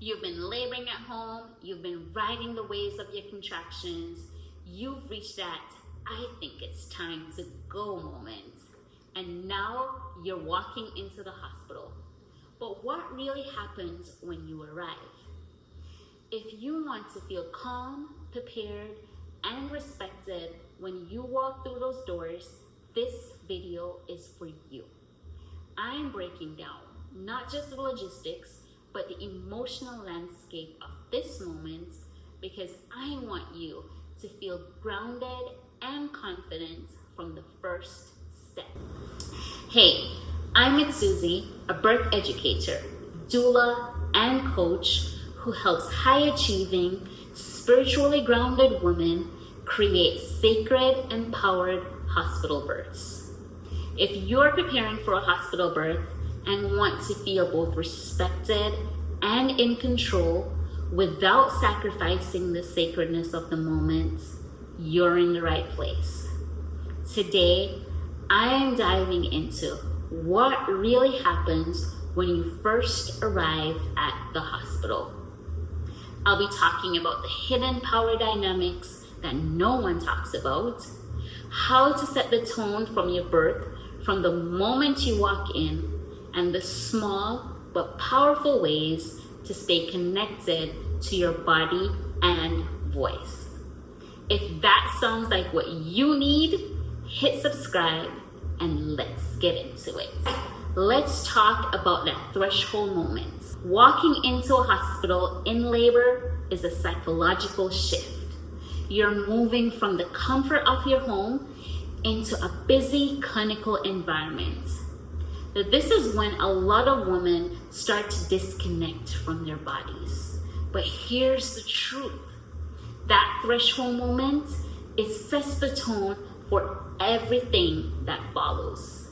You've been laboring at home, you've been riding the waves of your contractions, you've reached that "I think it's time to go" moment, and now you're walking into the hospital. But what really happens when you arrive? If you want to feel calm, prepared, and respected when you walk through those doors, this video is for you. I'm breaking down not just the logistics, but the emotional landscape of this moment, because I want you to feel grounded and confident from the first step. Hey, I'm Susie, a birth educator, doula, and coach who helps high-achieving, spiritually grounded women create sacred, empowered hospital births. If you're preparing for a hospital birth and want to feel both respected and in control without sacrificing the sacredness of the moment, you're in the right place. Today, I am diving into what really happens when you first arrive at the hospital. I'll be talking about the hidden power dynamics that no one talks about, how to set the tone from your birth from the moment you walk in, and the small but powerful ways to stay connected to your body and voice. If that sounds like what you need, hit subscribe and let's get into it. Let's talk about that threshold moment. Walking into a hospital in labor is a psychological shift. You're moving from the comfort of your home into a busy clinical environment. This is when a lot of women start to disconnect from their bodies. But here's the truth. That threshold moment, it sets the tone for everything that follows.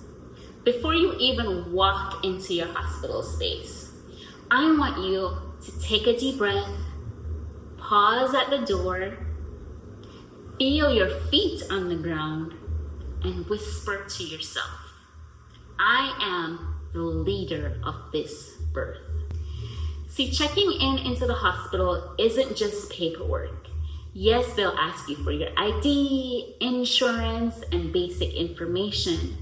Before you even walk into your hospital space, I want you to take a deep breath, pause at the door, feel your feet on the ground, and whisper to yourself, "I am the leader of this birth." See, checking into the hospital isn't just paperwork. Yes, they'll ask you for your ID, insurance, and basic information.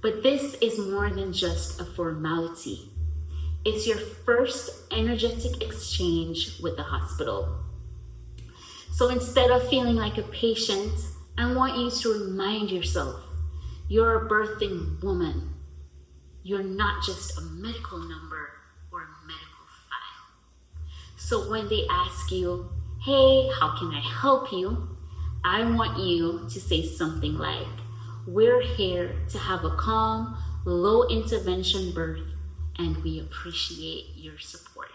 But this is more than just a formality. It's your first energetic exchange with the hospital. So instead of feeling like a patient, I want you to remind yourself, you're a birthing woman. You're not just a medical number or a medical file. So when they ask you, "Hey, how can I help you?" I want you to say something like, "We're here to have a calm, low intervention birth, and we appreciate your support."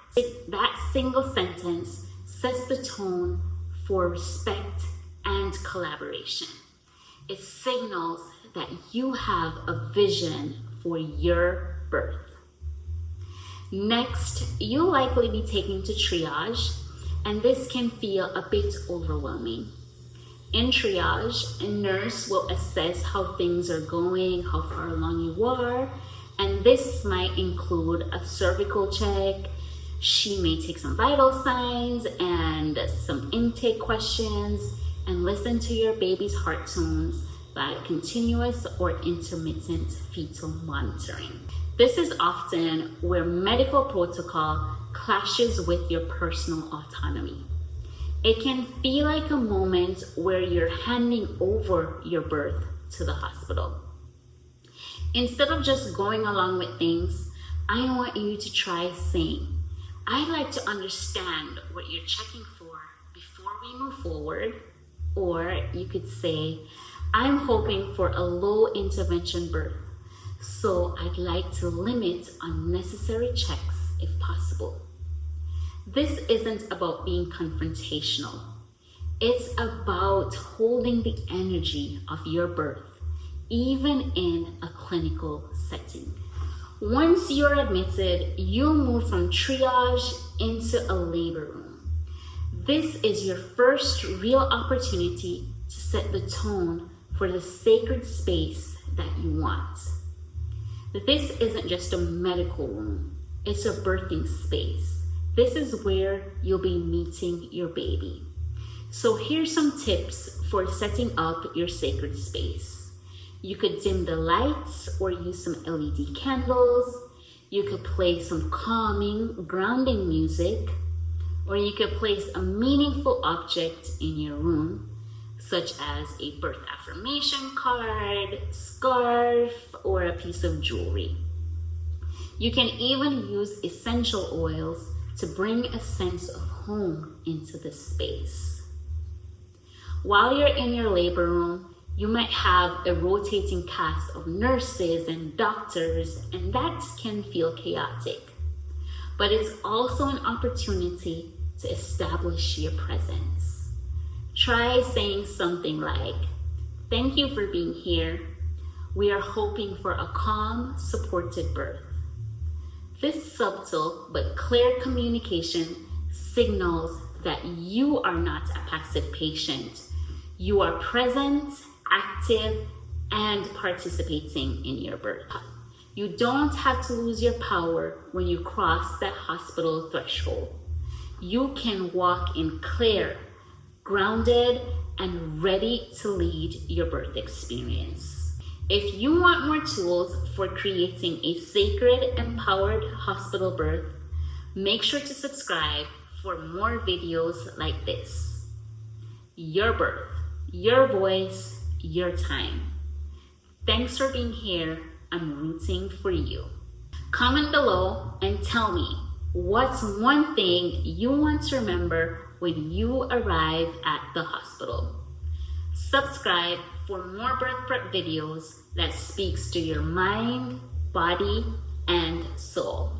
That single sentence sets the tone for respect and collaboration. It signals that you have a vision for your birth. Next, you'll likely be taken to triage, and this can feel a bit overwhelming. In triage, a nurse will assess how things are going, how far along you are, and this might include a cervical check. She may take some vital signs and some intake questions and listen to your baby's heart tones by continuous or intermittent fetal monitoring. This is often where medical protocol clashes with your personal autonomy. It can feel like a moment where you're handing over your birth to the hospital. Instead of just going along with things, I want you to try saying, "I'd like to understand what you're checking for before we move forward." Or you could say, "I'm hoping for a low intervention birth, so I'd like to limit unnecessary checks if possible." This isn't about being confrontational. It's about holding the energy of your birth, even in a clinical setting. Once you're admitted, you'll move from triage into a labor room. This is your first real opportunity to set the tone for the sacred space that you want. This isn't just a medical room, it's a birthing space this is where you'll be meeting your baby. So here's some tips for setting up your sacred space. You could dim the lights or use some LED candles. You could play some calming, grounding music, or you could place a meaningful object in your room, such as a birth affirmation card, scarf, or a piece of jewelry. You can even use essential oils to bring a sense of home into the space. While you're in your labor room, you might have a rotating cast of nurses and doctors, and that can feel chaotic. But it's also an opportunity to establish your presence. Try saying something like, "Thank you for being here. We are hoping for a calm, supported birth." This subtle but clear communication signals that you are not a passive patient. You are present, active, and participating in your birth. You don't have to lose your power when you cross that hospital threshold. You can walk in clear, grounded, and ready to lead your birth experience. If you want more tools for creating a sacred, empowered hospital birth, make sure to subscribe for more videos like this. Your birth, your voice, your time. Thanks for being here. I'm rooting for you. Comment below and tell me, what's one thing you want to remember when you arrive at the hospital? Subscribe for more birth prep videos that speaks to your mind, body, and soul.